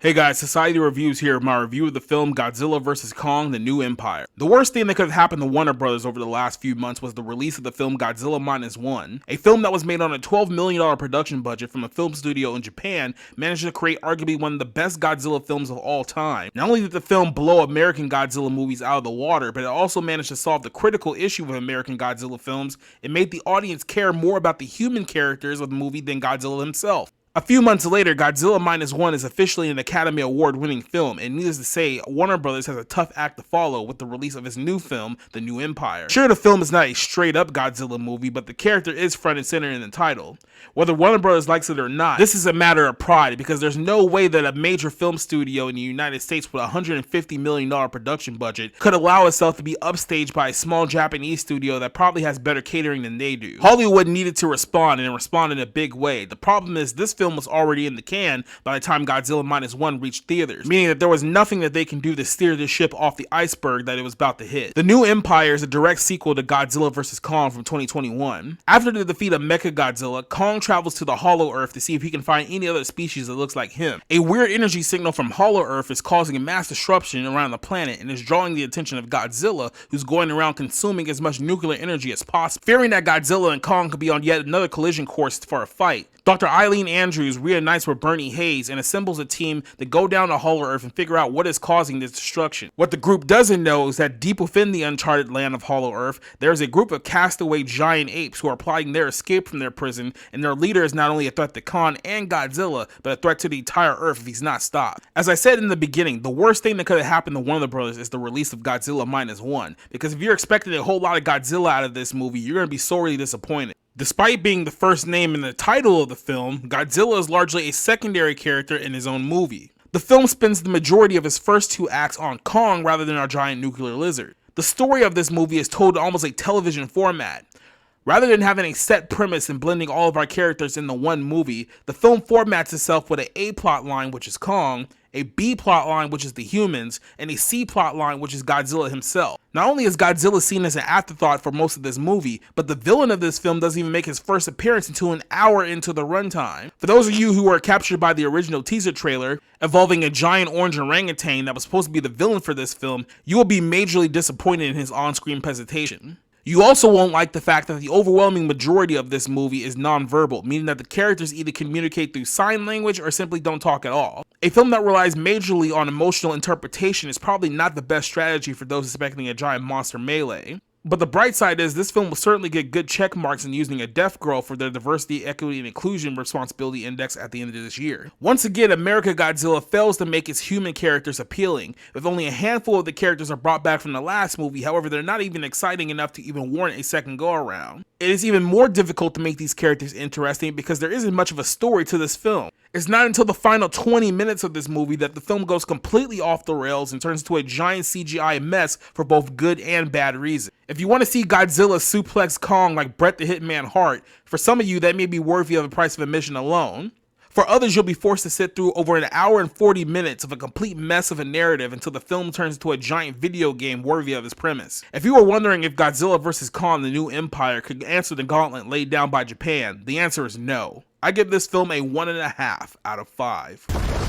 Hey guys, Society Reviews here with my review of the film Godzilla vs. Kong: The New Empire. The worst thing that could have happened to Warner Bros. Over the last few months was the release of the film Godzilla Minus One. A film that was made on a $12 million production budget from a film studio in Japan managed to create arguably one of the best Godzilla films of all time. Not only did the film blow American Godzilla movies out of the water, but it also managed to solve the critical issue with American Godzilla films. It made the audience care more about the human characters of the movie than Godzilla himself. A few months later, Godzilla Minus One is officially an Academy Award-winning film, and needless to say, Warner Bros. Has a tough act to follow with the release of his new film, The New Empire. Sure, the film is not a straight-up Godzilla movie, but the character is front and center in the title. Whether Warner Bros. Likes it or not, this is a matter of pride, because there's no way that a major film studio in the United States with a $150 million production budget could allow itself to be upstaged by a small Japanese studio that probably has better catering than they do. Hollywood needed to respond, and respond in a big way. The problem is, this film was already in the can by the time Godzilla Minus One reached theaters, meaning that there was nothing that they can do to steer this ship off the iceberg that it was about to hit. The New Empire is a direct sequel to Godzilla vs. Kong from 2021. After the defeat of Mechagodzilla, Kong travels to the Hollow Earth to see if he can find any other species that looks like him. A weird energy signal from Hollow Earth is causing a mass disruption around the planet and is drawing the attention of Godzilla, who's going around consuming as much nuclear energy as possible. Fearing that Godzilla and Kong could be on yet another collision course for a fight, Dr. Eileen Andrews reunites with Bernie Hayes and assembles a team to go down to Hollow Earth and figure out what is causing this destruction. What the group doesn't know is that deep within the uncharted land of Hollow Earth, there is a group of castaway giant apes who are plotting their escape from their prison, and their leader is not only a threat to Kong and Godzilla, but a threat to the entire Earth if he's not stopped. As I said in the beginning, the worst thing that could have happened to Warner Bros. Is the release of Godzilla Minus One, because if you're expecting a whole lot of Godzilla out of this movie, you're going to be sorely disappointed. Despite being the first name in the title of the film, Godzilla is largely a secondary character in his own movie. The film spends the majority of its first two acts on Kong rather than our giant nuclear lizard. The story of this movie is told in almost a television format. Rather than having a set premise and blending all of our characters into one movie, the film formats itself with an A plot line, which is Kong, a B plot line, which is the humans, and a C plot line, which is Godzilla himself. Not only is Godzilla seen as an afterthought for most of this movie, but the villain of this film doesn't even make his first appearance until an hour into the runtime. For those of you who were captured by the original teaser trailer, involving a giant orange orangutan that was supposed to be the villain for this film, you will be majorly disappointed in his on-screen presentation. You also won't like the fact that the overwhelming majority of this movie is non-verbal, meaning that the characters either communicate through sign language or simply don't talk at all. A film that relies majorly on emotional interpretation is probably not the best strategy for those expecting a giant monster melee. But the bright side is this film will certainly get good check marks in using a deaf girl for their Diversity, Equity, and Inclusion Responsibility Index at the end of this year. Once again, America Godzilla fails to make its human characters appealing, with only a handful of the characters are brought back from the last movie. However, they're not even exciting enough to even warrant a second go around. It is even more difficult to make these characters interesting because there isn't much of a story to this film. It's not until the final 20 minutes of this movie that the film goes completely off the rails and turns into a giant CGI mess for both good and bad reasons. If you want to see Godzilla suplex Kong like Bret the Hitman Hart, for some of you that may be worthy of the price of admission alone. For others, you'll be forced to sit through over an hour and 40 minutes of a complete mess of a narrative until the film turns into a giant video game worthy of its premise. If you were wondering if Godzilla vs. Kong: The New Empire could answer the gauntlet laid down by Japan, the answer is no. I give this film a 1.5 out of 5.